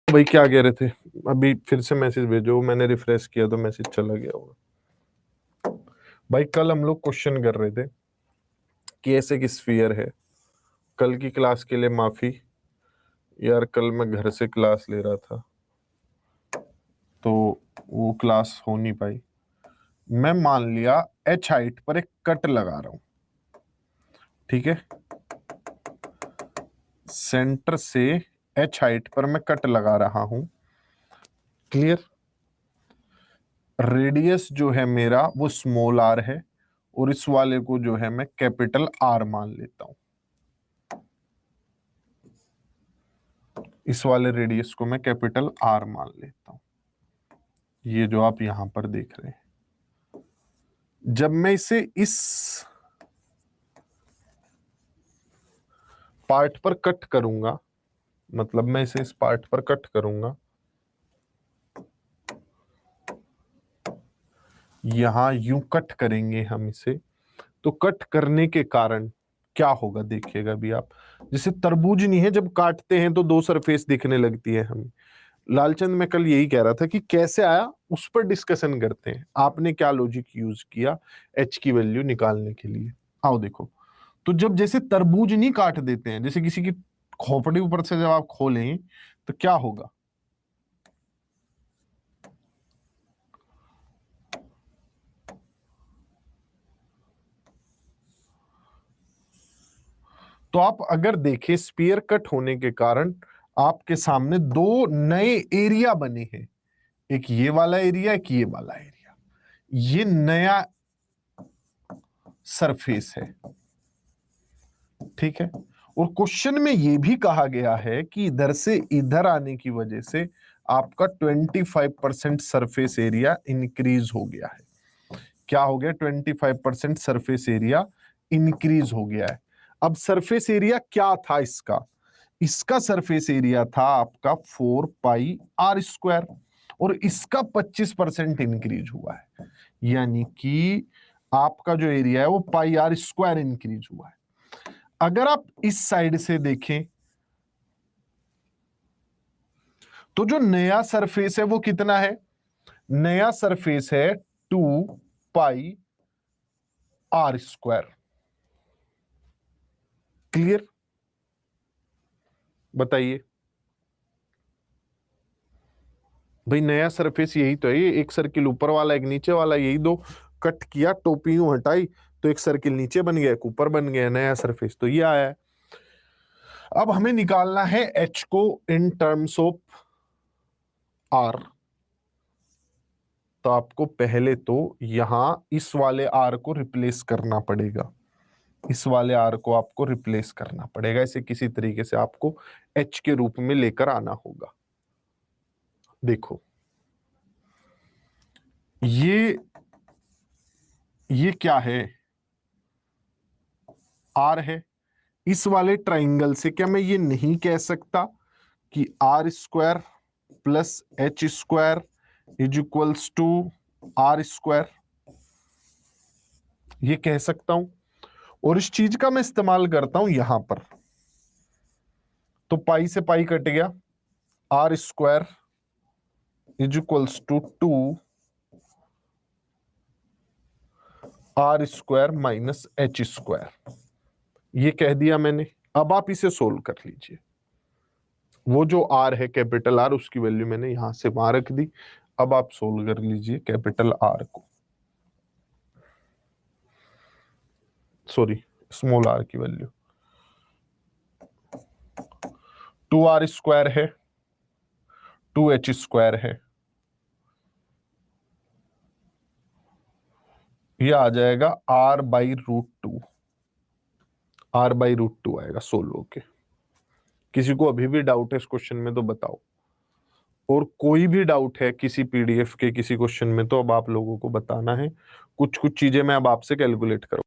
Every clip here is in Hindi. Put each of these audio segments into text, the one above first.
भाई क्या कह रहे थे? अभी फिर से मैसेज भेजो, मैंने रिफ्रेश किया तो मैसेज चला गया होगा। भाई कल हम लोग क्वेश्चन कर रहे थे कि ऐसे एक स्फीयर है। कल की क्लास के लिए माफी यार, कल मैं घर से क्लास ले रहा था तो वो क्लास हो नहीं पाई। मैं मान लिया एच हाइट पर एक कट लगा रहा हूं, ठीक है। सेंटर से एच हाइट पर मैं कट लगा रहा हूं, क्लियर। रेडियस जो है मेरा वो स्मॉल आर है और इस वाले को जो है मैं कैपिटल आर मान लेता हूं। इस वाले रेडियस को मैं कैपिटल आर मान लेता हूं। ये जो आप यहां पर देख रहे हैं, जब मैं इसे इस पार्ट पर कट करूंगा, मतलब मैं इसे इस पार्ट पर कट करूंगा, यहां यूं कट करेंगे हम इसे, तो कट करने के कारण क्या होगा देखिएगा भी आप। जैसे तरबूज नहीं है, जब काटते हैं तो दो सरफेस दिखने लगती है हमें। लालचंद मैं कल यही कह रहा था कि कैसे आया उस पर डिस्कशन करते हैं। आपने क्या लॉजिक यूज किया एच की वैल्यू निकालने के लिए? आओ देखो। तो जब जैसे तरबूज नहीं काट देते हैं, जैसे किसी की खोपड़ी ऊपर से जब आप खोलें तो क्या होगा? तो आप अगर देखें स्पीयर कट होने के कारण आपके सामने दो नए एरिया बने हैं, एक ये वाला एरिया, एक ये वाला एरिया। ये नया सरफेस है, ठीक है। और क्वेश्चन में यह भी कहा गया है कि इधर से इधर आने की वजह से आपका 25% सरफेस एरिया इंक्रीज हो गया है। क्या हो गया? 25% सरफेस एरिया इंक्रीज हो गया है। अब सरफेस एरिया क्या था इसका? इसका सरफेस एरिया था आपका 4 पाई r² और इसका 25% इंक्रीज हुआ है, यानी कि आपका जो एरिया है वो πr² इंक्रीज हुआ है। अगर आप इस साइड से देखें तो जो नया सरफेस है वो कितना है? नया सरफेस है 2 πr²। क्लियर? बताइए भाई, नया सरफेस यही तो है। ये एक सर्किल ऊपर वाला एक नीचे वाला, यही दो कट किया, टोपी यूं हटाई तो एक सर्किल नीचे बन गया, एक ऊपर बन गया। नया सरफेस तो ये आया है। अब हमें निकालना है एच को इन टर्म्स ऑफ आर। तो आपको पहले तो यहां इस वाले आर को रिप्लेस करना पड़ेगा, इस वाले आर को आपको रिप्लेस करना पड़ेगा। इसे किसी तरीके से आपको एच के रूप में लेकर आना होगा। देखो ये क्या है? आर है। इस वाले ट्राइंगल से क्या मैं ये नहीं कह सकता कि r² plus h² is equals to r²? ये कह सकता हूं और इस चीज का मैं इस्तेमाल करता हूं यहां पर। तो पाई से पाई कट गया, r² is equals to 2r² minus h²। ये कह दिया मैंने। अब आप इसे सोल्व कर लीजिए। वो जो आर है कैपिटल आर, उसकी वैल्यू मैंने यहां से वहां रख दी। अब आप सोल्व कर लीजिए कैपिटल आर को, सॉरी स्मॉल आर की वैल्यू। 2r² है, 2h² है, ये आ जाएगा r/√2। r/√2 आएगा सोल्व होके। किसी को अभी भी डाउट है इस क्वेश्चन में तो बताओ। और कोई भी डाउट है किसी पीडीएफ के किसी क्वेश्चन में तो अब आप लोगों को बताना है। कुछ कुछ चीजें मैं अब आपसे कैलकुलेट करूँ।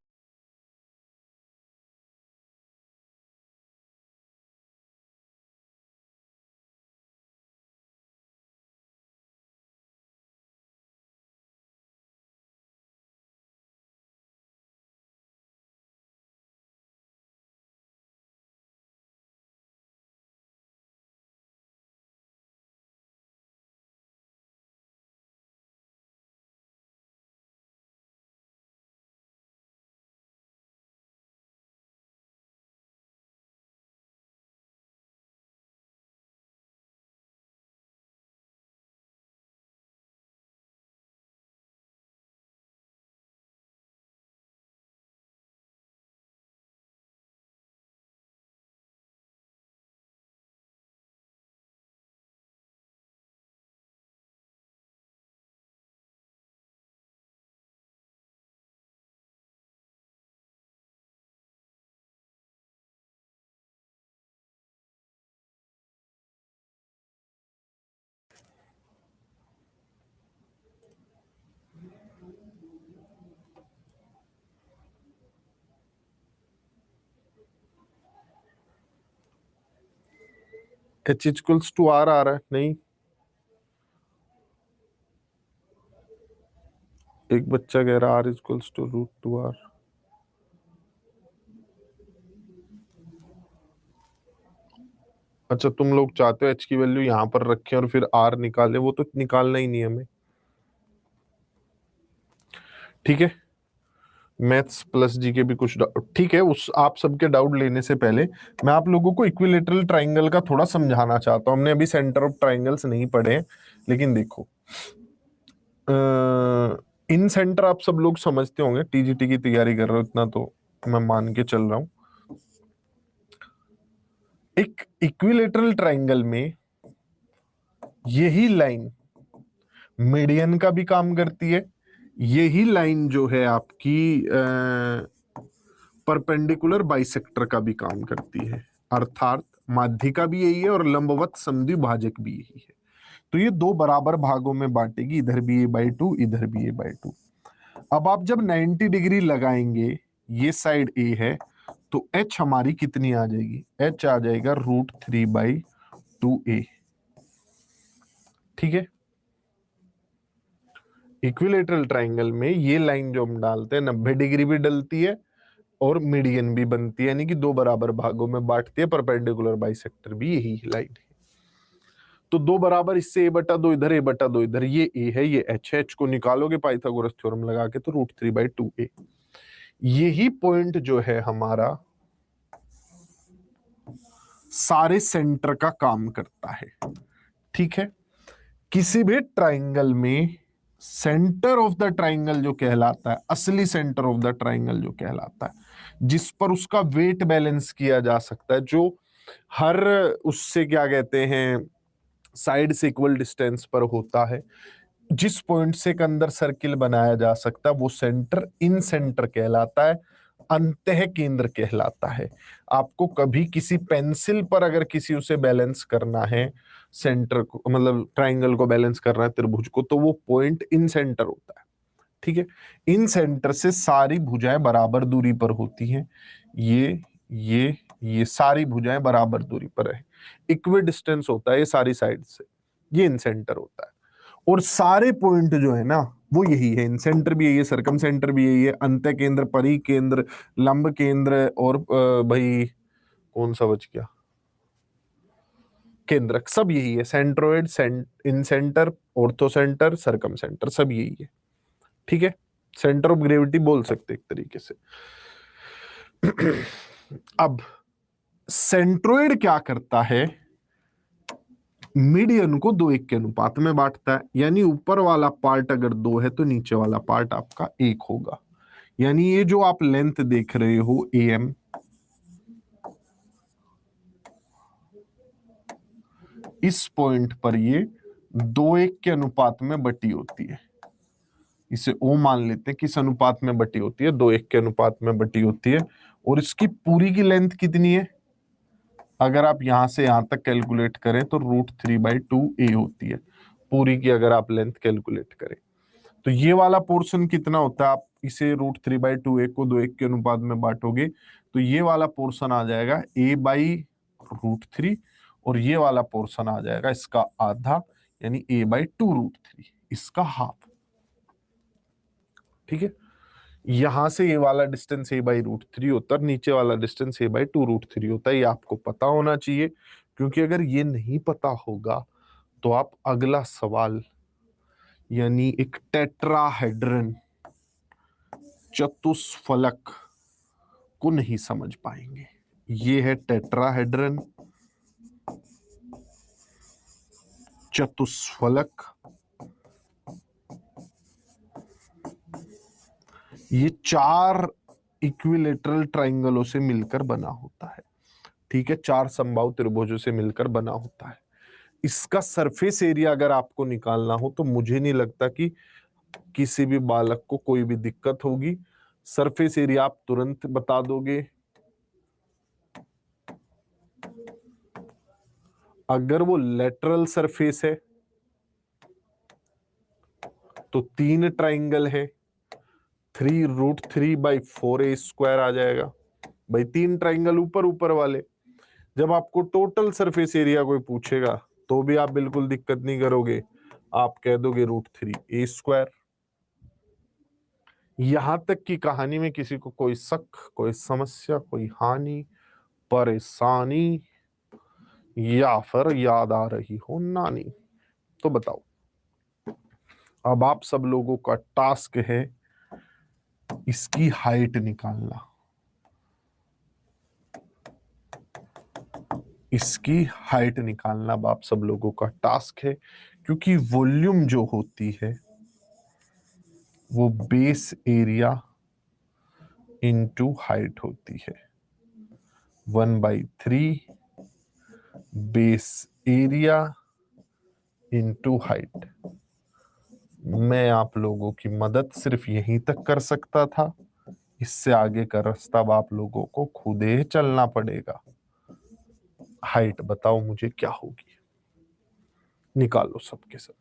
एच इक्वल्स टू आर आ रहा है, नहीं एक बच्चा कह रहा R equals to root two R. अच्छा तुम लोग चाहते हो एच की वैल्यू यहां पर रखें और फिर आर निकाले, वो तो निकालना ही नहीं हमें। ठीक है, मैथ्स प्लस जी के भी कुछ ठीक है। उस आप सबके डाउट लेने से पहले मैं आप लोगों को इक्विलेटरल ट्राइंगल का थोड़ा समझाना चाहता हूं। हमने अभी सेंटर ऑफ ट्राइंगल्स नहीं पढ़े हैं, लेकिन देखो इन सेंटर आप सब लोग समझते होंगे, टीजीटी की तैयारी कर रहे हो इतना तो मैं मान के चल रहा हूं। एक इक्विलेटरल ट्राइंगल में यही लाइन मीडियन का भी काम करती है, यही लाइन जो है आपकी परपेंडिकुलर बाइसेक्टर का भी काम करती है, अर्थात माध्यिका भी यही है और लंबवत समद्विभाजक भी यही है। तो ये दो बराबर भागों में बांटेगी, इधर भी a/2 इधर भी a/2। अब आप जब 90 डिग्री लगाएंगे, ये साइड a है, तो h हमारी कितनी आ जाएगी, h आ जाएगा √3/2a। ठीक है, इक्विलेटरल ट्राइंगल में ये लाइन जो हम डालते हैं 90 डिग्री भी डलती है और मीडियन भी बनती है, यानी कि दो बराबर भागों में बांटती है। परपेंडिकुलर बाइसेक्टर भी यही लाइन है। तो दो बराबर इससे a/2 इधर, a/2 इधर, ये a है, ये h है। h को निकालोगे पाइथागोरस थ्योरम लगा के तो √3/2a। यही पॉइंट जो है हमारा सारे सेंटर का काम करता है। ठीक है, किसी भी ट्राइंगल में सेंटर ऑफ द ट्राइंगल जो कहलाता है, असली सेंटर ऑफ द ट्राइंगल जो कहलाता है, जिस पर उसका वेट बैलेंस किया जा सकता है, जो हर उससे क्या कहते हैं साइड से इक्वल डिस्टेंस पर होता है, जिस पॉइंट से एक अंदर सर्किल बनाया जा सकता है, वो सेंटर इन सेंटर कहलाता है, अंतः केंद्र कहलाता है। आपको कभी किसी पेंसिल पर अगर किसी उसे बैलेंस करना है, सेंटर को मतलब ट्राइंगल को बैलेंस करना है, त्रिभुज को, तो वो पॉइंट इन सेंटर होता है। ठीक है, इन सेंटर से सारी भुजाएं बराबर दूरी पर होती हैं। ये सारी भुजाएं बराबर दूरी पर है, इक्वी डिस्टेंस होता है ये सारी साइड से, ये इन सेंटर होता है। और सारे पॉइंट जो है ना वो यही है, इन सेंटर भी यही है, सर्कम सेंटर भी यही है, अंत्य केंद्र, परि केंद्र, लंब केंद्र और भाई कौन सा बच गया, केंद्रक, सब यही है। Centroid, incentre, orthocentre, circumcentre, सब यही है। ठीक है, सेंटर ऑफ ग्रेविटी बोल सकते एक तरीके से। अब सेंट्रोइड क्या करता है, मीडियन को 2:1 के अनुपात में बांटता है, यानी ऊपर वाला पार्ट अगर 2 है तो नीचे वाला पार्ट आपका 1 होगा। यानी ये जो आप लेंथ देख रहे हो AM, इस पॉइंट पर ये 2:1 के अनुपात में बटी होती है। इसे O मान लेते हैं, किस अनुपात में बटी होती है, 2:1 के अनुपात में बटी होती है। और इसकी पूरी की लेंथ कितनी है, अगर आप यहां से यहां तक कैलकुलेट करें तो √3/2a होती है, पूरी की अगर आप लेंथ कैलकुलेट करें। तो ये वाला पोर्शन कितना होता है, आप इसे √3/2a को 2:1 के अनुपात में बांटोगे तो ये वाला पोर्शन आ जाएगा a/√3 और ये वाला पोर्शन आ जाएगा इसका आधा, यानी a/2√3, इसका हाफ। ठीक है, यहां से ये वाला डिस्टेंस a/√3 होता है, नीचे वाला डिस्टेंस a/2√3 होता है। ये आपको पता होना चाहिए, क्योंकि अगर ये नहीं पता होगा तो आप अगला सवाल यानी एक टेट्राहेड्रन, चतुष्फलक को नहीं समझ पाएंगे। ये है टेट्राहेड्रन, चतुष्फलक, ये 4 इक्विलेटरल ट्राइंगलों से मिलकर बना होता है। ठीक है, 4 समबाहु त्रिभुजों से मिलकर बना होता है। इसका सरफेस एरिया अगर आपको निकालना हो तो मुझे नहीं लगता कि किसी भी बालक को कोई भी दिक्कत होगी। सरफेस एरिया आप तुरंत बता दोगे। अगर वो लेटरल सरफेस है तो 3 ट्राइंगल है, 3√3/4a² आ जाएगा भाई, 3 ट्राइंगल ऊपर ऊपर वाले। जब आपको टोटल सरफेस एरिया कोई पूछेगा तो भी आप बिल्कुल दिक्कत नहीं करोगे, आप कह दोगे √3a²। यहां तक की कहानी में किसी को कोई शक, कोई समस्या, कोई हानि, परेशानी, या फिर याद आ रही हो नानी? तो बताओ। अब आप सब लोगों का टास्क है इसकी हाइट निकालना। इसकी हाइट निकालना अब आप सब लोगों का टास्क है, क्योंकि वॉल्यूम जो होती है वो बेस एरिया इनटू हाइट होती है। 1/3 बेस एरिया इनटू हाइट। मैं आप लोगों की मदद सिर्फ यहीं तक कर सकता था, इससे आगे का रास्ता अब आप लोगों को खुद ही चलना पड़ेगा। हाइट बताओ मुझे क्या होगी, निकालो सबके सब।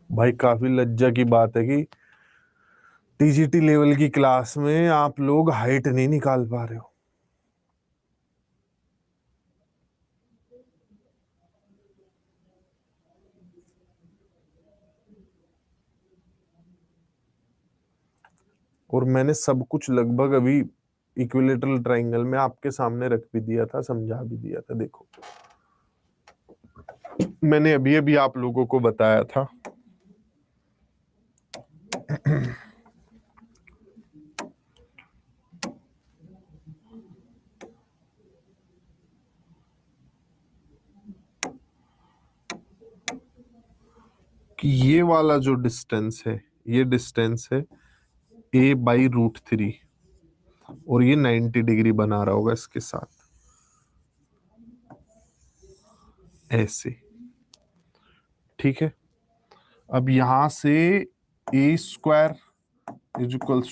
भाई काफी लज्जा की बात है कि टीजीटी लेवल की क्लास में आप लोग हाइट नहीं निकाल पा रहे हो। और मैंने सब कुछ लगभग अभी इक्विलेटरल ट्रायंगल में आपके सामने रख भी दिया था, समझा भी दिया था। देखो मैंने अभी अभी आप लोगों को बताया था कि ये वाला जो डिस्टेंस है, ये डिस्टेंस है a/√3, और ये 90 डिग्री बना रहा होगा इसके साथ, ऐसे। ठीक है, अब यहां से a² = h²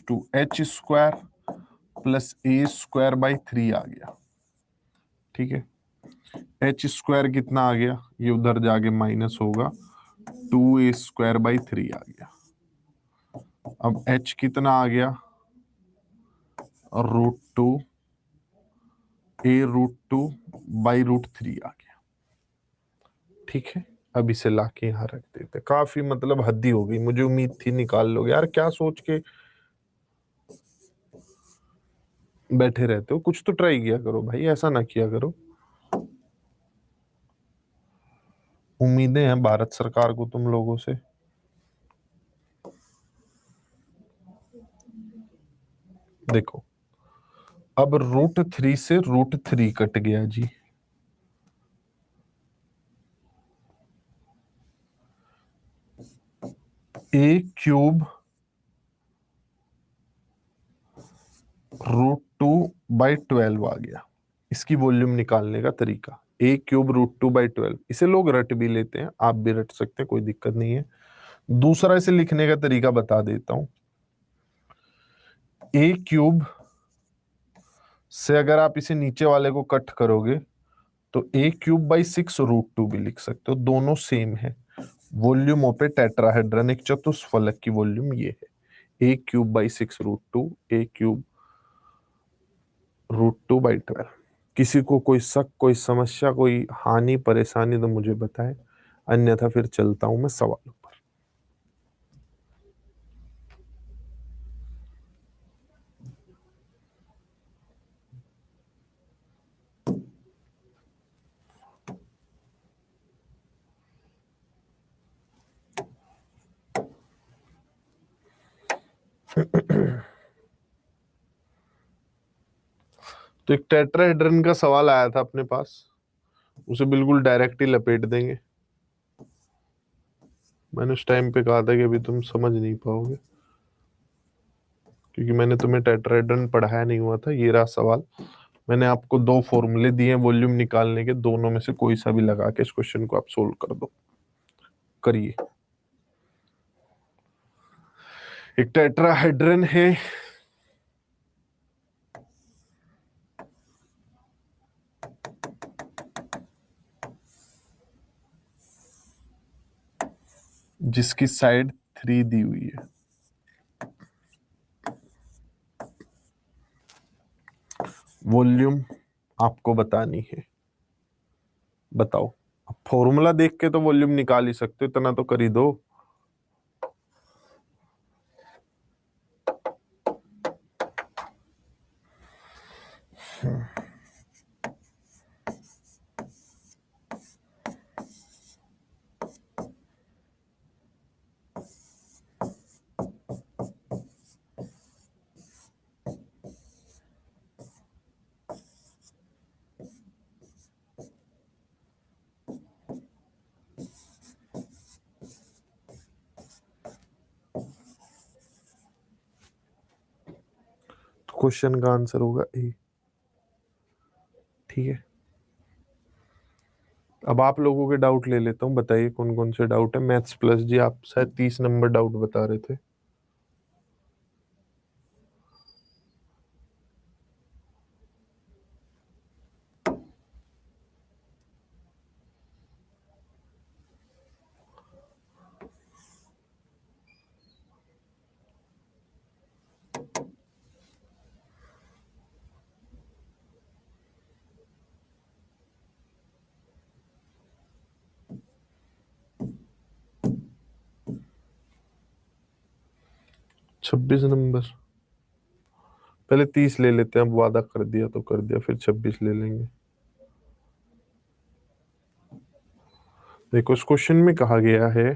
+ a²/3 आ गया। ठीक है, h² कितना आ गया, ये उधर जाके माइनस होगा, 2a²/3 आ गया। अब h कितना आ गया, √2 a√2/√3 आ गया। ठीक है, अब इसे लाके यहाँ रख देते। काफी मतलब हद्दी हो गई, मुझे उम्मीद थी निकाल लोगे यार, क्या सोच के बैठे रहते हो, कुछ तो ट्राई किया करो भाई, ऐसा ना किया करो। उम्मीदें हैं भारत सरकार को तुम लोगों से। देखो अब √3 से √3 कट गया जी, a³ √2/12 आ गया। इसकी वॉल्यूम निकालने का तरीका, a³ √2/12, इसे लोग रट भी लेते हैं, आप भी रट सकते हैं, कोई दिक्कत नहीं है। दूसरा इसे लिखने का तरीका बता देता हूं। ए क्यूब से अगर आप इसे नीचे वाले को कट करोगे तो ए क्यूब बाई 6√2 भी लिख सकते हो, दोनों सेम है। वॉल्यूम ऑफ ए टेट्राहेड्रन, एक चतुष्फलक की वॉल्यूम ये है, ए क्यूब बाई 6√2, ए क्यूब √2/12। किसी को कोई शक, कोई समस्या, कोई हानि परेशानी तो मुझे बताएं, अन्यथा फिर चलता हूं मैं सवालों पर। तो एक टेट्राहेड्रन का सवाल आया था अपने पास, उसे बिल्कुल डायरेक्ट ही लपेट देंगे। मैंने उस टाइम पे कहा था कि अभी तुम समझ नहीं पाओगे, क्योंकि मैंने तुम्हें टेट्राहेड्रन पढ़ाया नहीं हुआ था। ये रहा सवाल। मैंने आपको दो फॉर्मूले दिए वॉल्यूम निकालने के, दोनों में से कोई सा भी लगा के इस क्वेश्चन को आप सोल्व कर दो। करिए। एक टेट्राहेड्रन है, जिसकी साइड 3 दी हुई है। वॉल्यूम आपको बतानी है, बताओ। अब फॉर्मूला देख के तो वॉल्यूम निकाल ही सकते हो, इतना तो कर ही दो। क्वेश्चन का आंसर होगा ए। ठीक है, अब आप लोगों के डाउट ले लेता हूँ, बताइए कौन कौन से डाउट है। मैथ्स प्लस जी, आप शायद 30 नंबर डाउट बता रहे थे। छब्बीस नंबर, पहले 30 ले लेते हैं, अब वादा कर दिया तो कर दिया, फिर 26 ले लेंगे। देखो, इस क्वेश्चन में कहा गया है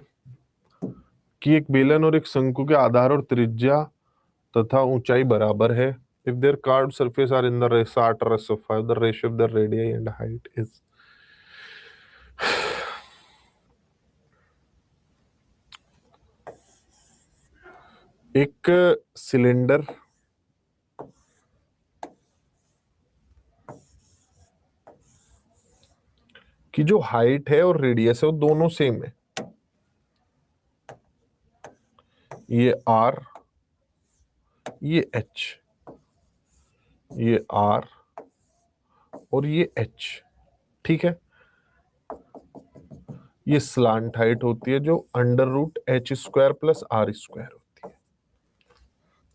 कि एक बेलन और एक शंकु के आधार और त्रिज्या तथा ऊंचाई बराबर है। If there curved surface are in the ratio 8:5, the ratio of the radius and height is. एक सिलेंडर की जो हाइट है और रेडियस है वो दोनों सेम है। ये आर, ये एच, ये आर और ये एच। ठीक है, ये स्लांट हाइट होती है जो √h² + r² होती है।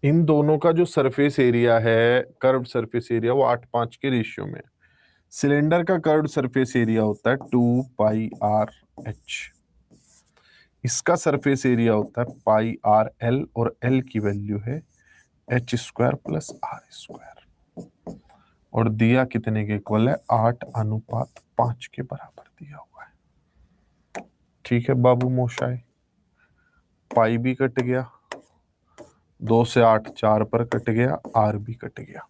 इन दोनों का जो सरफेस एरिया है, कर्व्ड सरफेस एरिया, वो 8:5 के रेशियो में है। सिलेंडर का कर्व्ड सरफेस एरिया होता है 2πr(h), इसका सरफेस एरिया होता है πr(l) और l की वैल्यू है h² + r²। और दिया कितने के इक्वल है? 8:5 के बराबर दिया हुआ है। ठीक है बाबू मोशाय, पाई भी कट गया, 2 से 8 4 पर कट गया, आर भी कट गया।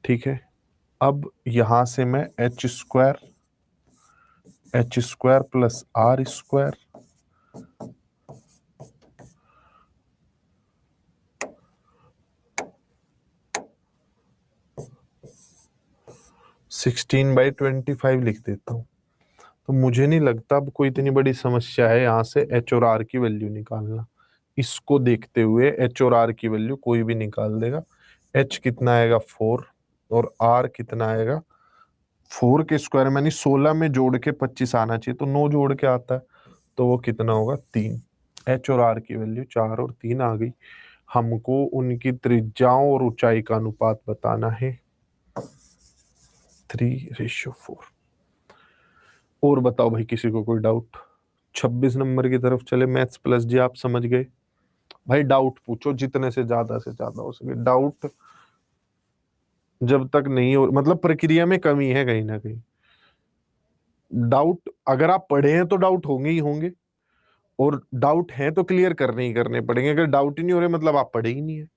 ठीक है, अब यहां से मैं h² + r², 16/25 लिख देता हूं। तो मुझे नहीं लगता अब कोई इतनी बड़ी समस्या है यहाँ से एच और आर की वैल्यू निकालना। इसको देखते हुए एच और आर की वैल्यू कोई भी निकाल देगा। एच कितना आएगा 4 और आर कितना आएगा 4 के स्क्वायर में, यानी 16 में जोड़ के 25 आना चाहिए, तो 9 जोड़ के आता है, तो वो कितना होगा 3। एच और आर की वैल्यू 4 और 3 आ गई। हमको उनकी त्रिज्याओं और ऊंचाई का अनुपात बताना है 3:4। और बताओ भाई, किसी को कोई डाउट? 26 नंबर की तरफ चले। मैथ्स प्लस जी आप समझ गए भाई। डाउट पूछो जितने से ज्यादा हो सके। डाउट जब तक नहीं हो, मतलब प्रक्रिया में कमी है कहीं ना कहीं। डाउट अगर आप पढ़े हैं तो डाउट होंगे ही होंगे, और डाउट है तो क्लियर करने ही करने पड़ेंगे। अगर डाउट ही नहीं हो रहे मतलब आप पढ़े ही नहीं है।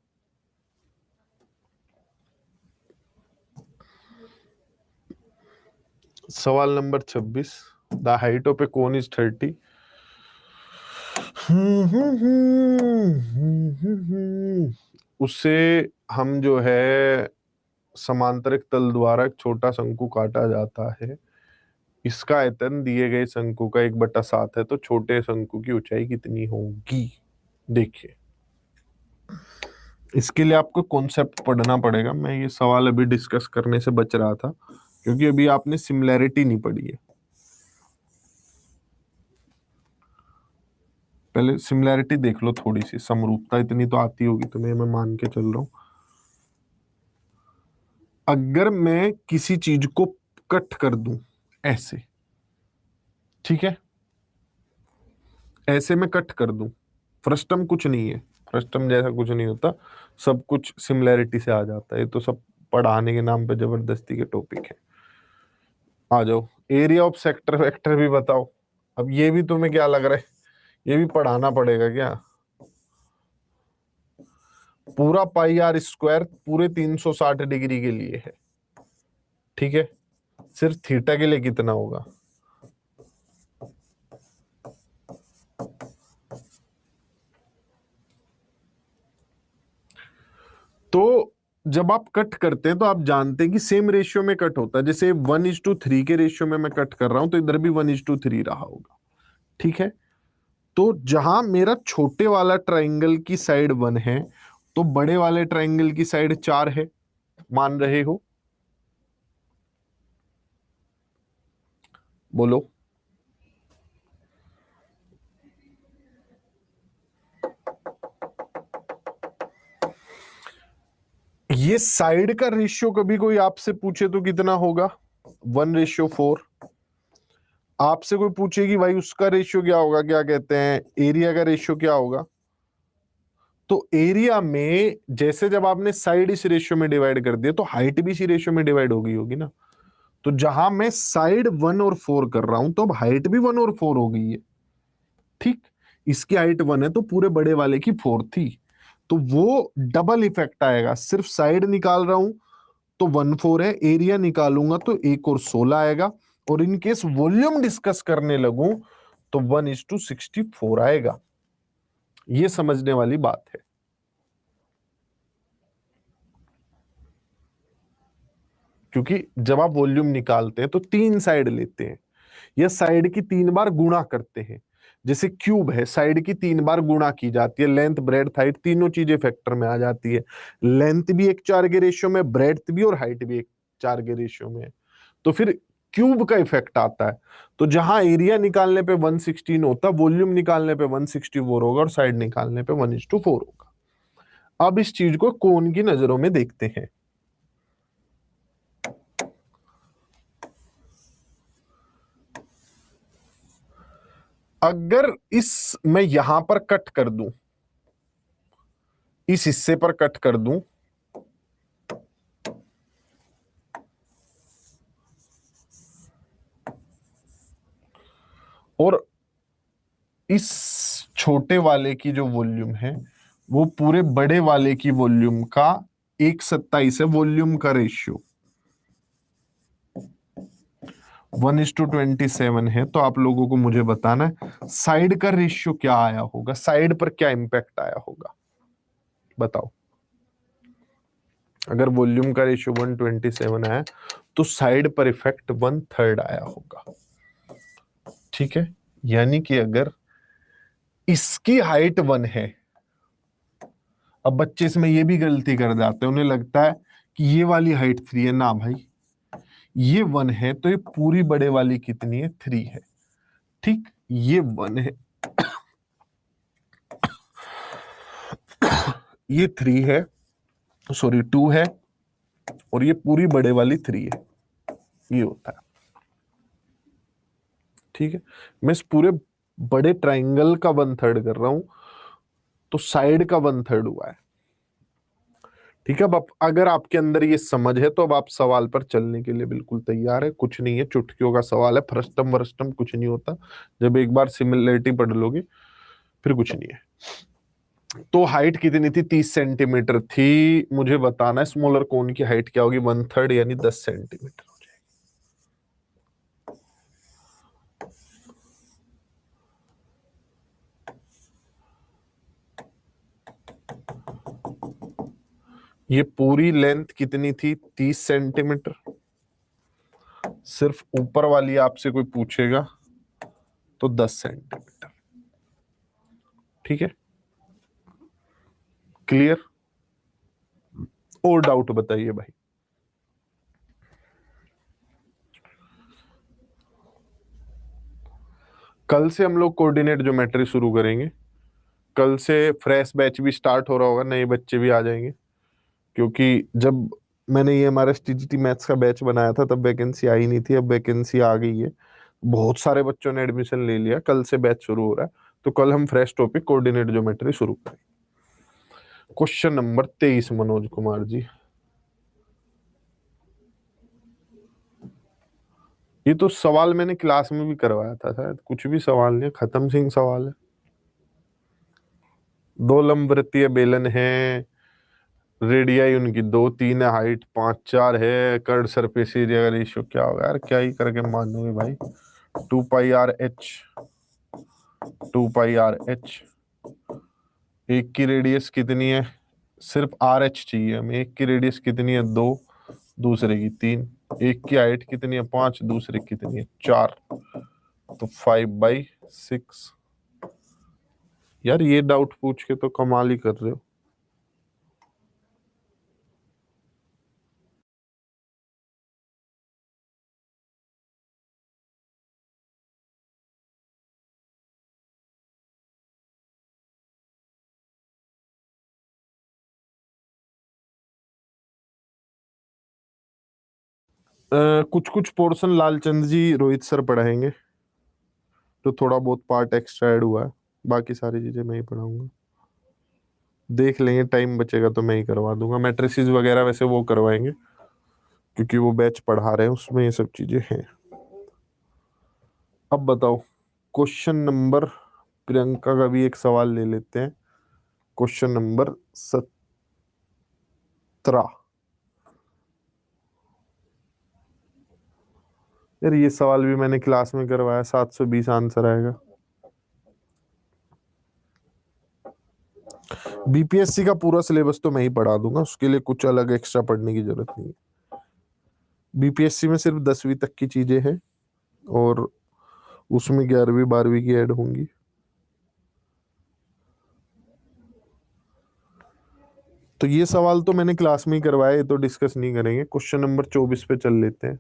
सवाल number 26, the height of A cone is 30। उससे हम जो है समांतरिक तल द्वारा एक छोटा शंकु काटा जाता है। इसका आयतन दिए गए शंकु का 1/7 है, तो छोटे शंकु की ऊंचाई कितनी होगी? देखिए, इसके लिए आपको कॉन्सेप्ट पढ़ना पड़ेगा। मैं ये सवाल अभी डिस्कस करने से बच रहा था क्योंकि अभी आपने सिमिलैरिटी नहीं पढ़ी है। पहले सिमिलैरिटी देख लो थोड़ी सी, समरूपता इतनी तो आती होगी तुम्हें, मैं मान के चल रहा हूं। अगर मैं किसी चीज को कट कर दूं ऐसे, ठीक है, ऐसे मैं कट कर दूं, फ्रस्टम कुछ नहीं है, फ्रस्टम जैसा कुछ नहीं होता, सब कुछ सिमिलैरिटी से आ जाता है। ये तो सब पढ़ाने के नाम पे जबरदस्ती के टॉपिक है। आ जाओ, एरिया ऑफ सेक्टर वेक्टर भी बताओ। अब ये भी तुम्हें क्या लग रहा है, ये भी पढ़ाना पड़ेगा क्या? पूरा पाई आर स्क्वायर पूरे 360 डिग्री के लिए है, ठीक है। सिर्फ थीटा के लिए कितना होगा? तो जब आप कट करते हैं तो आप जानते हैं कि सेम रेशियो में कट होता है। जैसे 1:3 के रेशियो में मैं कट कर रहा हूं तो इधर भी 1:3 रहा होगा, ठीक है। तो जहां मेरा छोटे वाला ट्राइंगल की साइड 1 है तो बड़े वाले ट्राइंगल की साइड 4 है, मान रहे हो? बोलो। ये साइड का रेशियो कभी कोई आपसे पूछे तो कितना होगा? 1:4। आपसे कोई पूछे कि भाई उसका रेशियो क्या होगा, क्या कहते हैं, एरिया का रेशियो क्या होगा, तो एरिया में जैसे जब आपने साइड इस रेशियो में डिवाइड कर दिया तो हाइट भी इसी रेशियो में डिवाइड होगी ना। तो जहां मैं साइड 1 और 4 कर रहा हूं तो अब हाइट भी 1 और 4 हो गई है, ठीक। इसकी हाइट 1 है तो पूरे बड़े वाले की 4 थी, तो वो डबल इफेक्ट आएगा। सिर्फ साइड निकाल रहा हूं तो 1/4 है, एरिया निकालूंगा तो 1 और 16 आएगा, और इनकेस वॉल्यूम डिस्कस करने लगूं तो 1:64 आएगा। ये समझने वाली बात है। क्योंकि जब आप वॉल्यूम निकालते हैं तो 3 साइड लेते हैं या साइड की 3 बार गुणा करते हैं। जैसे क्यूब है, साइड की 3 बार गुणा की जाती है, लेंथ ब्रेड्थ हाइट तीनों चीजें फैक्टर में आ जाती है। लेंथ भी 1:4 के रेशियो में, ब्रेड्थ भी और हाइट भी 1:4 के रेशियो में, तो फिर क्यूब का इफेक्ट आता है। तो जहां एरिया निकालने पे 116 होता, वॉल्यूम निकालने पे 164 होगा और साइड निकालने पे 1:4 होगा। अब इस चीज को कोन की नजरों में देखते हैं। अगर इस मैं यहां पर कट कर दूं, इस हिस्से पर कट कर दूं, और इस छोटे वाले की जो वॉल्यूम है वो पूरे बड़े वाले की वॉल्यूम का 1/27 है, वॉल्यूम का रेशियो 1:27 है, तो आप लोगों को मुझे बताना है साइड का रेशियो क्या आया होगा, साइड पर क्या इंपैक्ट आया होगा, बताओ। अगर वॉल्यूम का रेशियो 1:27 आया तो साइड पर इफेक्ट 1/3 आया होगा। ठीक है, यानी कि अगर इसकी हाइट 1 है, अब बच्चे इसमें ये भी गलती कर जाते हैं, उन्हें लगता है कि ये वाली हाइट 3 है। ना भाई, ये 1 है तो ये पूरी बड़े वाली कितनी है? 3 है। ठीक, ये 1 है, ये 3 है, सॉरी 2 है, और ये पूरी बड़े वाली 3 है। ये होता है। ठीक है, मैं इस पूरे बड़े ट्राइंगल का 1/3 कर रहा हूं, तो साइड का 1/3 हुआ है। ठीक है, अब अगर आपके अंदर ये समझ है तो अब आप सवाल पर चलने के लिए बिल्कुल तैयार है। कुछ नहीं है, चुटकियों का सवाल है, फरस्टम वरस्टम कुछ नहीं होता। जब एक बार सिमिलरिटी पढ़ लोगे फिर कुछ नहीं है। तो हाइट कितनी थी? 30 सेंटीमीटर थी। मुझे बताना है स्मॉलर कोन की हाइट क्या होगी? 1/3 यानी 10 सेंटीमीटर हो जाएगी। ये पूरी लेंथ कितनी थी? 30 सेंटीमीटर। सिर्फ ऊपर वाली आपसे कोई पूछेगा तो 10 सेंटीमीटर। ठीक है, क्लियर? और डाउट बताइए भाई। कल से हम लोग कोऑर्डिनेट ज्योमेट्री शुरू करेंगे। कल से फ्रेश बैच भी स्टार्ट हो रहा होगा, नए बच्चे भी आ जाएंगे, क्योंकि जब मैंने ये हमारा टीजीटी मैथ्स का बैच बनाया था तब वैकेंसी आई नहीं थी, अब वैकेंसी आ गई है। बहुत सारे बच्चों ने एडमिशन ले लिया, कल से बैच शुरू हो रहा है। तो कल हम फ्रेश टॉपिक कोऑर्डिनेट ज्योमेट्री शुरू करेंगे। Question number 23 Manoj Kumar ji. ये तो सवाल मैंने क्लास में भी करवाया था शायद, कुछ भी सवाल नहीं, खत्म सिंह सवाल है। दो लंबवृत्तीय बेलन है, रेडियाई उनकी 2-3 है, हाइट 5-4 है, कर्ड सरफेस एरिया का रेशियो क्या होगा? यार क्या ही करके मानोगे भाई। 2πr/h, 2πr/h। एक की रेडियस कितनी है? सिर्फ RH चाहिए हमें। एक की रेडियस कितनी है? 2, दूसरे की 3। एक की हाइट कितनी है? 5, दूसरे की कितनी है? 4। तो 5/6। यार ये डाउट पूछ के तो कमाल ही कर रहे हो। कुछ कुछ पोर्शन लालचंद जी रोहित सर पढ़ाएंगे, तो थोड़ा बहुत पार्ट एक्स्ट्रा ऐड हुआ है। बाकी सारी चीजें मैं ही पढ़ाऊंगा। देख लेंगे, टाइम बचेगा तो मैं ही करवा दूंगा। मैट्रिसेस वगैरह वैसे वो करवाएंगे, क्योंकि वो बैच पढ़ा रहे हैं, उसमें ये सब चीजें हैं। अब बताओ क्वेश्चन नंबर, प्रियंका का भी एक सवाल ले लेते हैं। Question number 17। यार ये सवाल भी मैंने क्लास में करवाया, 720 आंसर आएगा। बीपीएससी का पूरा सिलेबस तो मैं ही पढ़ा दूंगा, उसके लिए कुछ अलग एक्स्ट्रा पढ़ने की जरूरत नहीं है। बीपीएससी में सिर्फ 10वीं तक की चीजें हैं, और उसमें 11वीं 12वीं की ऐड होंगी। तो ये सवाल तो मैंने क्लास में ही करवाया, ये तो डिस्कस नहीं करेंगे। क्वेश्चन नंबर 24 पे चल लेते हैं।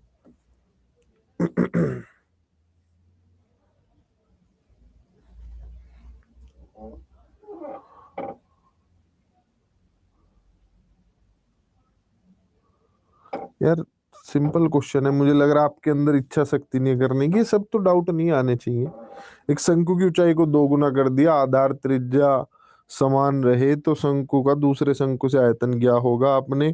यार सिंपल क्वेश्चन है, मुझे लग रहा है आपके अंदर इच्छा शक्ति नहीं करने की। ये सब तो डाउट नहीं आने चाहिए। एक शंकु की ऊंचाई को 2 गुना कर दिया, आधार त्रिज्या समान रहे तो शंकु का दूसरे शंकु से आयतन क्या होगा? आपने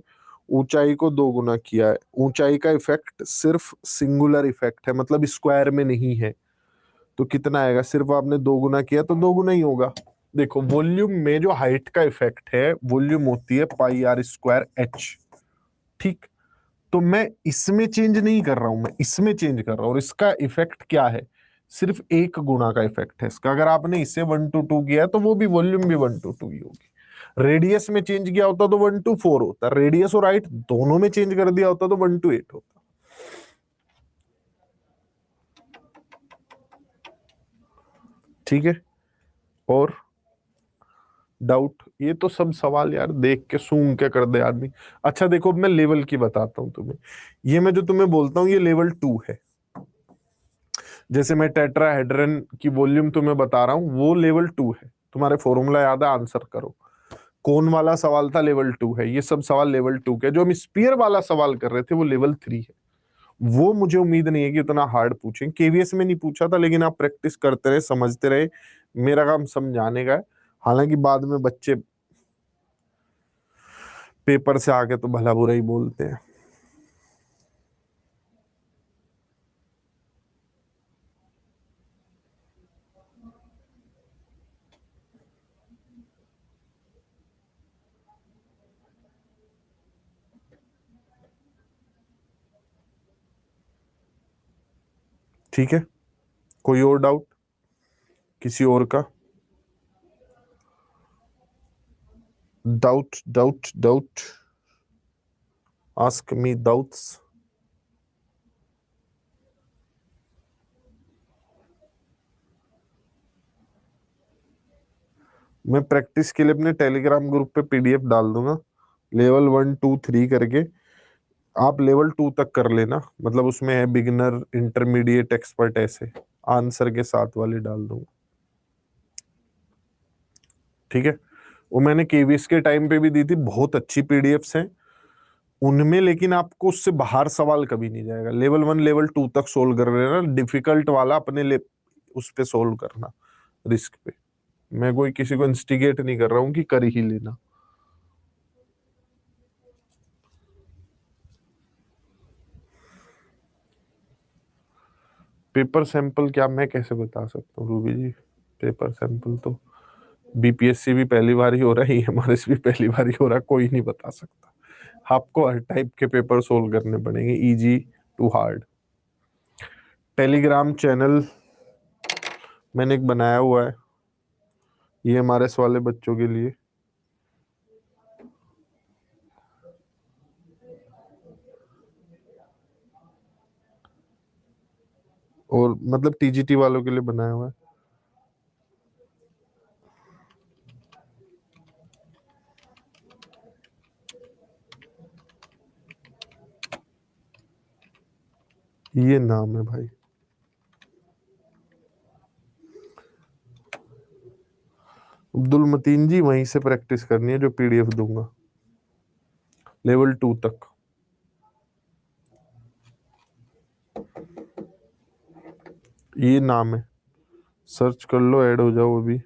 ऊंचाई को 2 गुना किया है। ऊंचाई का इफेक्ट सिर्फ सिंगुलर इफेक्ट है, मतलब स्क्वायर में नहीं है। तो कितना आएगा? सिर्फ आपने 2 गुना किया तो 2 गुना ही होगा। देखो वॉल्यूम में जो हाइट का इफेक्ट है, वॉल्यूम होती है πr²h। ठीक, तो मैं इसमें चेंज नहीं कर रहा हूं, मैं इसमें चेंज कर रहा हूं, और इसका इफेक्ट क्या है? सिर्फ 1 गुना का इफेक्ट है इसका। अगर आपने इसे 1:2 किया है तो वो भी वॉल्यूम भी 1:2 ही होगी। रेडियस में चेंज किया होता तो 1:4 होता। रेडियस और हाइट दोनों में चेंज कर दिया होता तो 1:8 होता। ठीक है। और डाउट, ये तो सब सवाल यार देख के सूंघ के कर दे आदमी। अच्छा देखो, अब मैं लेवल की बताता हूं तुम्हें। ये मैं जो तुम्हें बोलता हूं ये लेवल 2 है। जैसे मैं टेट्राहेड्रन की वॉल्यूम तुम्हें बता रहा हूं, वो लेवल 2 है। तुम्हारे फॉर्मूला याद है, आंसर करो। कौन वाला सवाल था, लेवल 2 है। ये सब सवाल लेवल 2 के। जो हम स्पीयर वाला सवाल कर रहे थे वो लेवल 3 है। वो मुझे उम्मीद नहीं है कि उतना हार्ड पूछेंगे। केवीएस में नहीं पूछा था, लेकिन आप प्रैक्टिस करते रहे, समझते रहे। मेरा काम समझाने का है। हालांकि बाद में बच्चे पेपर से आके तो भला बुरा ही बोलते हैं। ठीक है, कोई और डाउट किसी और का? Doubt doubt doubt, ask me doubts. मैं प्रैक्टिस के लिए अपने टेलीग्राम ग्रुप पे पीडीएफ डाल दूंगा, लेवल 1 2 3 करके। आप लेवल 2 तक कर लेना, मतलब उसमें है बिगिनर, इंटरमीडिएट, एक्सपर्ट, ऐसे आंसर के साथ वाले डाल दूंगा। ठीक है। वो मैंने केवीएस के टाइम पे भी दी थी, बहुत अच्छी पीडीएफ्स हैं उनमें, लेकिन आपको उससे बाहर सवाल कभी नहीं जाएगा। लेवल 1 लेवल 2 तक सोल्व कर लेना, डिफिकल्ट वाला अपने ले उस पे सोल्व करना, रिस्क पे। मैं कोई किसी को इंस्टिगेट नहीं कर रहा हूँ कि कर ही लेना। पेपर सैंपल क्या मैं कैसे बता सकता हूँ रूबी जी? पेपर सैंपल तो बीपीएससी भी पहली बार ही हो रहा है, एमआरएस भी पहली बार ही हो रहा है, कोई नहीं बता सकता। आपको हर टाइप के पेपर सोल्व करने पड़ेंगे, easy to hard. Telegram channel मैंने एक बनाया हुआ है, ये एमआरएस वाले बच्चों के लिए। और मतलब टीजीटी वालों के लिए बनाया हुआ है। ये नाम है भाई, अब्दुल मतीन जी। वहीं से प्रैक्टिस करनी है जो पीडीएफ दूंगा, लेवल 2 तक। ये नाम है, सर्च कर लो, ऐड हो जाओ अभी।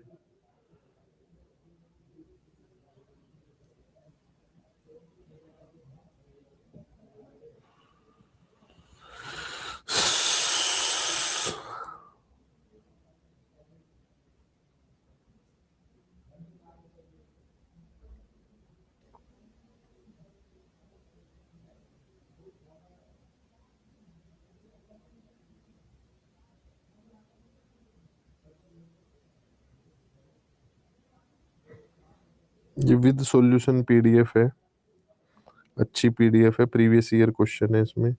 ये विद सॉल्यूशन पीडीएफ है, अच्छी पीडीएफ है, प्रीवियस ईयर क्वेश्चन है इसमें।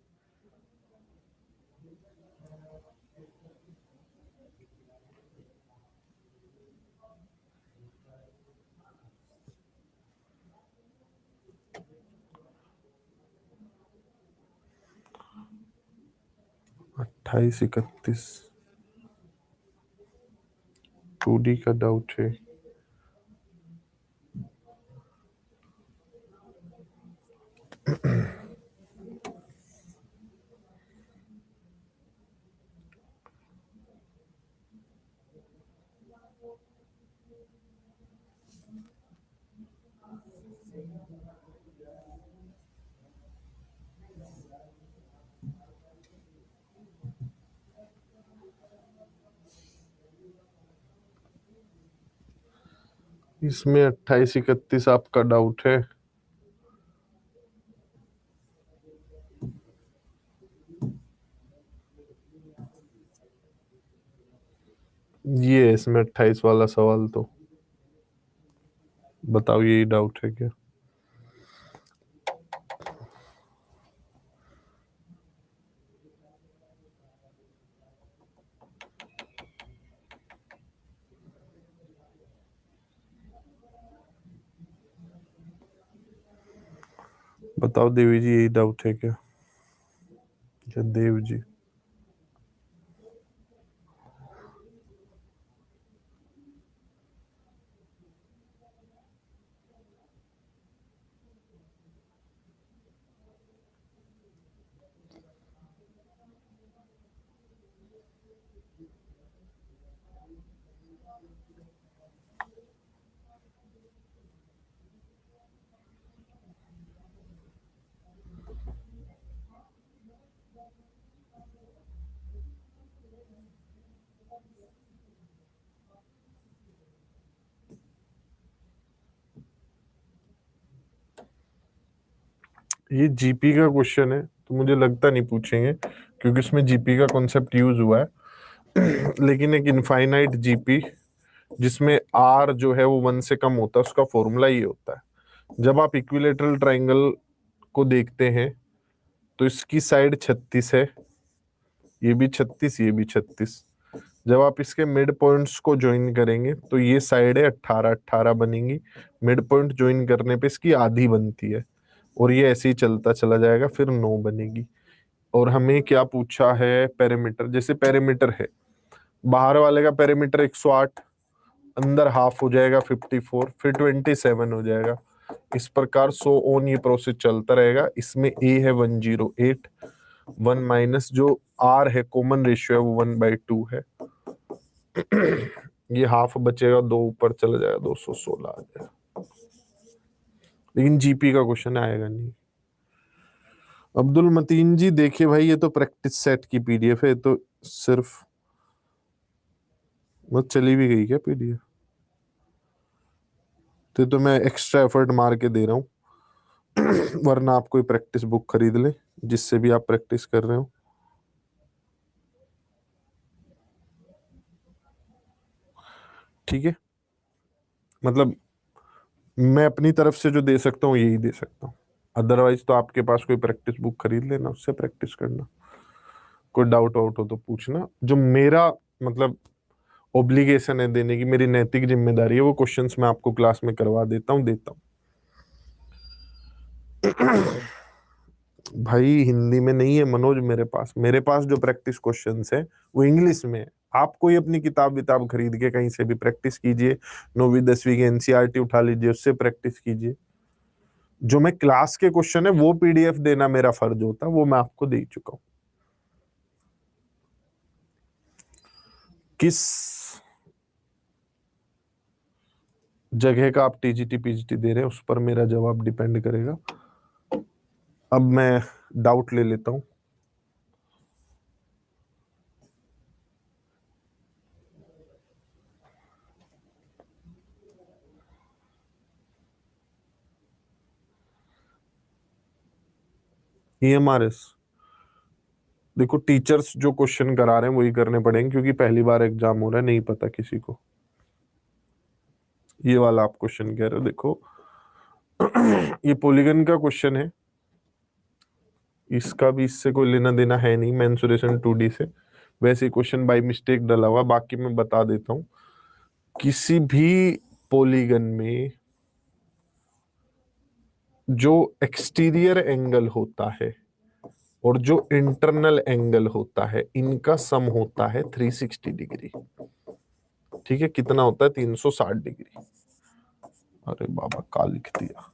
अट्ठाईस 31 2D का डाउट है। इसमें 28 31 आपका डाउट है। ये है इसमें 28 वाला सवाल, तो बताओ यही डाउट है क्या? बताओ देवी जी, यही डाउट है क्या? देव जी, ये जीपी का क्वेश्चन है तो मुझे लगता नहीं पूछेंगे, क्योंकि इसमें जीपी का कॉन्सेप्ट यूज हुआ है। लेकिन एक इनफाइनाइट जीपी जिसमें आर जो है वो 1 से कम होता है, उसका फॉर्मूला ये होता है। जब आप इक्विलेटरल ट्राइंगल को देखते हैं तो इसकी साइड 36 है, ये भी 36, ये भी 36। जब आप इसके मिड पॉइंट्स को ज्वाइन करेंगे तो ये साइड है 18 18 बनेंगी। मिड पॉइंट ज्वाइन करने पे इसकी आधी बनती है, और ये ऐसे ही चलता चला जाएगा, फिर 9 बनेगी। और हमें क्या पूछा है? पेरीमीटर। जैसे पेरीमीटर है, बाहर वाले का पेरीमीटर 108, अंदर हाफ हो जाएगा 54, फिर 27 हो जाएगा। इस प्रकार सो ऑन ये प्रोसेस चलता रहेगा। इसमें ए है 108, 1 माइनस जो आर है कॉमन रेशियो है वो 1/2 है। ये हाफ बचेगा, 2 ऊपर चला जाएगा, 216 आ जाएगा। लेकिन जीपी का क्वेश्चन आएगा नहीं। अब्दुल मतीन जी देखिए भाई, ये तो प्रैक्टिस सेट की पीडीएफ है, तो सिर्फ बस चली भी गई क्या पीडीएफ? तो मैं एक्स्ट्रा एफर्ट मार के दे रहा हूँ। वरना आप कोई प्रैक्टिस बुक खरीद ले जिससे भी आप प्रैक्टिस कर रहे हो। ठीक है, मतलब मैं अपनी तरफ से जो दे सकता हूँ यही दे सकता हूँ। अदरवाइज तो आपके पास कोई प्रैक्टिस बुक खरीद लेना, उससे प्रैक्टिस करना। कोई डाउट वाउट हो तो पूछना। जो मेरा मतलब ओब्लिगेशन है देने की, मेरी नैतिक जिम्मेदारी है, वो क्वेश्चंस मैं आपको क्लास में करवा देता हूँ, देता हूँ। भाई हिंदी में नहीं है मनोज मेरे पास जो प्रैक्टिस क्वेश्चंस है वो इंग्लिश में है। आप कोई अपनी किताब विताब खरीद के कहीं से भी प्रैक्टिस कीजिए, 9वीं 10वीं की एनसीईआरटी उठा लीजिए, उससे प्रैक्टिस कीजिए। जो मैं क्लास के क्वेश्चन है वो पीडीएफ देना मेरा फर्ज होता है, वो मैं आपको दे चुका हूं। किस जगह का आप टीजीटी पीजीटी दे रहे हैं उस पर मेरा जवाब डिपेंड करेगा। अब मैं डाउट ले लेता हूं। ईएमआरएस, देखो टीचर्स जो क्वेश्चन करा रहे हैं वही करने पड़ेंगे, क्योंकि पहली बार एग्जाम हो रहा है, नहीं पता किसी को। ये वाला आप क्वेश्चन कह रहे हो, देखो ये पॉलीगन का क्वेश्चन है, इसका भी इससे कोई लेना देना है नहीं, मेंसुरेशन 2D से। वैसे क्वेश्चन बाय मिस्टेक डला हुआ, बाकी मैं बता देता हूं। किसी भी पॉलीगन में जो एक्सटीरियर एंगल होता है और जो इंटरनल एंगल होता है, इनका सम होता है 360 डिग्री। ठीक है, कितना होता है? 360 डिग्री। अरे बाबा का लिख दिया,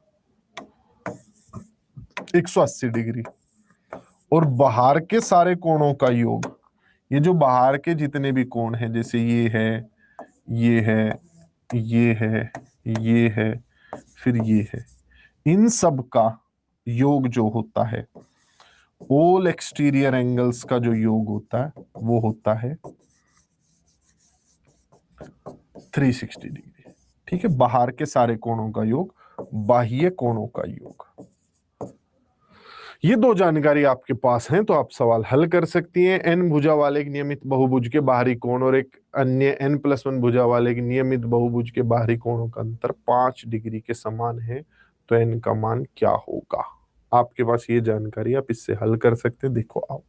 180 डिग्री। और बाहर के सारे कोणों का योग, ये जो बाहर के जितने भी कोण हैं, जैसे ये है, ये है, ये है, ये है, फिर ये है, इन सब का योग जो होता है, ऑल एक्सटीरियर एंगल्स का जो योग होता है वो होता है 360 डिग्री। ठीक है, बाहर के सारे कोणों का योग, बाह्य कोणों का योग। ये दो जानकारी आपके पास है तो आप सवाल हल कर सकती हैं। एन भुजा वाले एक नियमित बहुभुज के बाहरी कोण और एक अन्य n+1 भुजा वाले एक नियमित बहुभुज के बाहरी कोणों का अंतर 5 डिग्री के समान है, तो एन का मान क्या होगा? आपके पास ये जानकारी, आप इससे हल कर सकते हैं। देखो आप,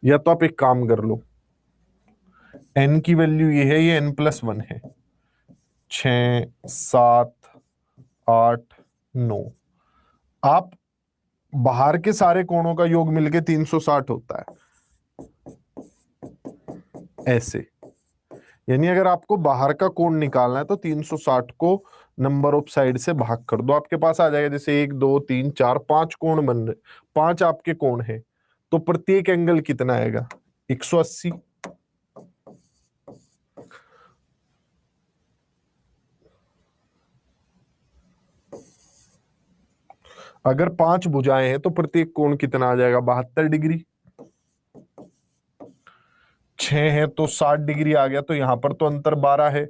या तो आप एक काम कर लो, एन की वैल्यू ये है, ये n+1 है, 6 7 8 9। आप बाहर के सारे कोणों का योग मिलके 360 होता है, ऐसे। यानी अगर आपको बाहर का कोण निकालना है तो 360 को नंबर ऑफ साइड से भाग कर दो, आपके पास आ जाएगा। जैसे 1 2 3 4 5 कोण बन रहे, 5 आपके कोण है, तो प्रत्येक एंगल कितना आएगा? 180। अगर 5 भुजाएं हैं तो प्रत्येक कोण कितना आ जाएगा? 72 डिग्री। 6 है तो 60 डिग्री आ गया, तो यहां पर तो अंतर 12 है।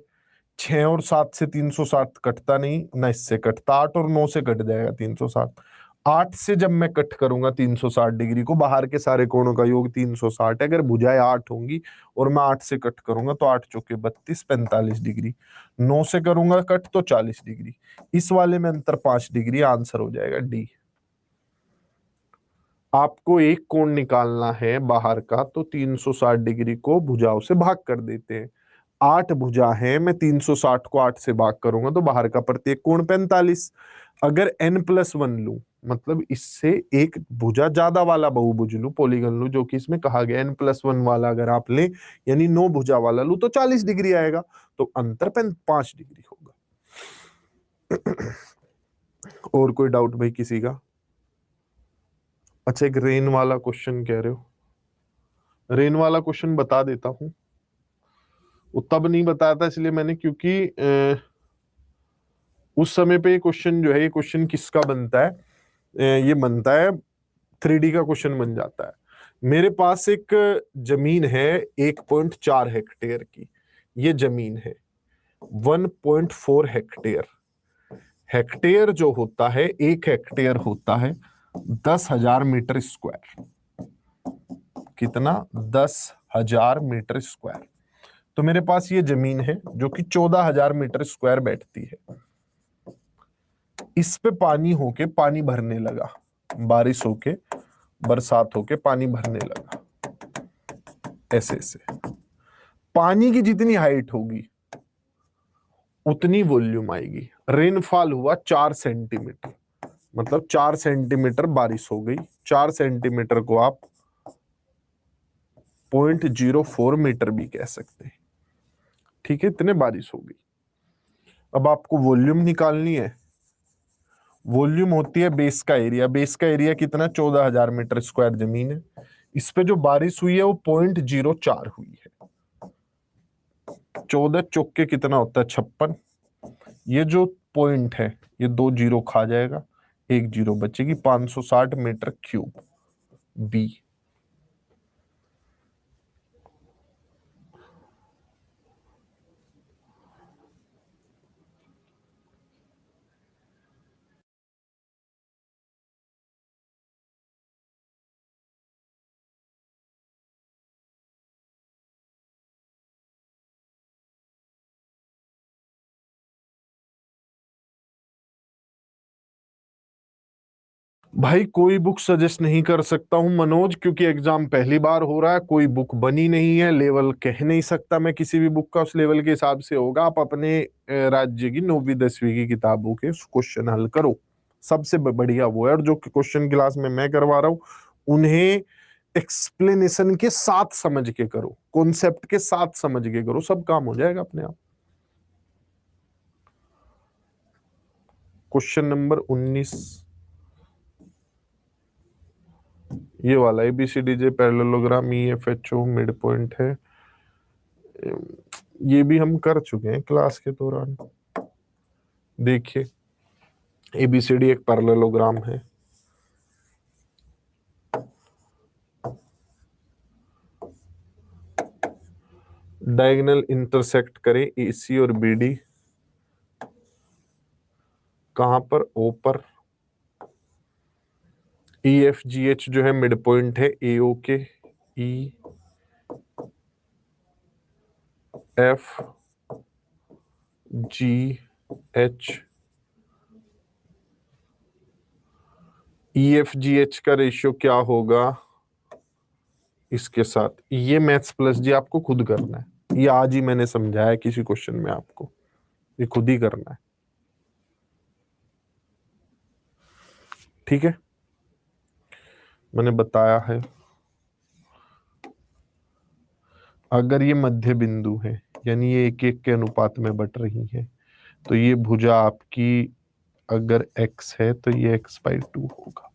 6 और 7 से 360 कटता नहीं ना, इससे कटता। 8 और 9 से कट जाएगा 360। 8 से जब मैं कट करूंगा 360 डिग्री को, बाहर के सारे कोणों का योग 360 है। अगर भुजाएं 8 होंगी और मैं 8 से कट करूंगा तो 8 चौके 32, 45 डिग्री। 9 से करूंगा कट तो 40 डिग्री। इस वाले में अंतर 5 डिग्री। आंसर हो जाएगा डी। आपको एक कोण निकालना है बाहर का, तो 360 डिग्री को भुजाओं से भाग कर देते हैं। 8 भुजा है, मैं 360 को 8 से भाग करूंगा तो बाहर का प्रत्येक कोण 45। अगर n+1 लूं, मतलब इससे एक भुजा ज्यादा वाला बहुभुज लूं, पॉलीगन लूं, जो कि इसमें कहा गया n+1 वाला अगर आप लें, यानी 9 भुजा वाला लूं, तो 40 डिग्री आएगा। तो अंतर 5 डिग्री होगा। और कोई डाउट भाई किसी का? अच्छा, एक रेन वाला क्वेश्चन कह रहे हो, रेन वाला क्वेश्चन बता देता हूं। वो तब नहीं बताया था इसलिए मैंने, क्योंकि उस समय पे ये क्वेश्चन जो है, ये क्वेश्चन किसका बनता है? ये बनता है 3D का क्वेश्चन बन जाता है। मेरे पास एक जमीन है 1.4 हेक्टेयर की, ये जमीन है 1.4 हेक्टेयर। हेक्टेयर जो होता है, 1 हेक्टेयर होता है 10,000 मीटर स्क्वायर। कितना? 10,000 मीटर स्क्वायर। तो मेरे पास ये जमीन है जो कि 14,000 मीटर स्क्वायर बैठती है। इस पे पानी होके पानी भरने लगा, बारिश होके, बरसात होके पानी भरने लगा, ऐसे ऐसे। पानी की जितनी हाइट होगी उतनी वॉल्यूम आएगी। रेनफॉल हुआ 4 सेंटीमीटर, मतलब 4 सेंटीमीटर बारिश हो गई। 4 सेंटीमीटर को आप 0.04 मीटर भी कह सकते हैं। ठीक है, इतने बारिश हो गई। अब आपको वॉल्यूम निकालनी है। वॉल्यूम होती है बेस का एरिया। बेस का एरिया कितना? 14,000 मीटर स्क्वायर जमीन है। इस पे जो बारिश हुई है वो 0.04 हुई है। 14 चौके कितना होता है? 56। ये जो पॉइंट है ये 2 जीरो खा जाएगा, 1 जीरो बचेगी। 560 मीटर क्यूब बी। भाई कोई बुक सजेस्ट नहीं कर सकता हूं मनोज, क्योंकि एग्जाम पहली बार हो रहा है, कोई बुक बनी नहीं है। लेवल कह नहीं सकता मैं किसी भी बुक का, उस लेवल के हिसाब से होगा। आप अपने राज्य की 9वीं 10वीं की किताबों के क्वेश्चन हल करो, सबसे बढ़िया वो है। और जो क्वेश्चन क्लास में मैं करवा रहा हूँ उन्हें एक्सप्लेनेशन के साथ समझ के करो, कॉन्सेप्ट के साथ समझ के करो, सब काम हो जाएगा अपने आप। क्वेश्चन नंबर 19 ये वाला, ABCDJ parallelogram, EFHO mid point है। ये भी हम कर चुके हैं क्लास के दौरान। देखिए, ABCD एक पैरेललोग्राम है। डायगोनल इंटरसेक्ट करें AC और BD, कहां पर? O पर। EFGH जो है मिड पॉइंट है AO के। EFGH, EFGH का रेशियो क्या होगा इसके साथ? ये मैथ्स प्लस जी आपको खुद करना है, ये आज ही मैंने समझाया है किसी क्वेश्चन में आपको, ये खुद ही करना है। ठीक है, मैंने बताया है अगर ये मध्य बिंदु है, यानी ये एक एक के अनुपात में बट रही है, तो ये भुजा आपकी अगर x है तो ये x/2 होगा।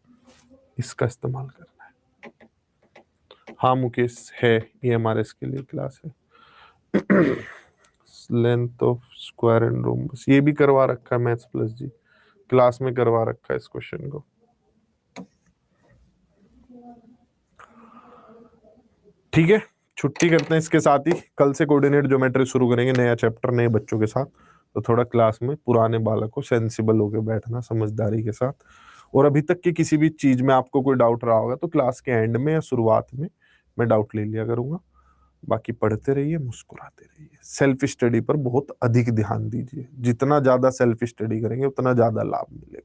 इसका इस्तेमाल करना है। हाँ मुकेश है, ये हमारे इसके लिए क्लास है। Length of square and rhombus, ये भी करवा रखा है मैथ्स प्लस जी क्लास में, करवा रखा है इस क्वेश्चन को। ठीक है, छुट्टी करते हैं इसके साथ ही। कल से कोऑर्डिनेट ज्योमेट्री शुरू करेंगे, नया चैप्टर नए बच्चों के साथ। तो थोड़ा क्लास में पुराने बालक को सेंसिबल होकर बैठना समझदारी के साथ। और अभी तक की किसी भी चीज में आपको कोई डाउट रहा होगा तो क्लास के एंड में या शुरुआत में मैं डाउट ले लिया करूंगा। बाकी पढ़ते रहिए, मुस्कुराते रहिए, सेल्फ स्टडी पर बहुत अधिक ध्यान दीजिए। जितना ज्यादा सेल्फ स्टडी करेंगे उतना ज्यादा लाभ मिलेगा।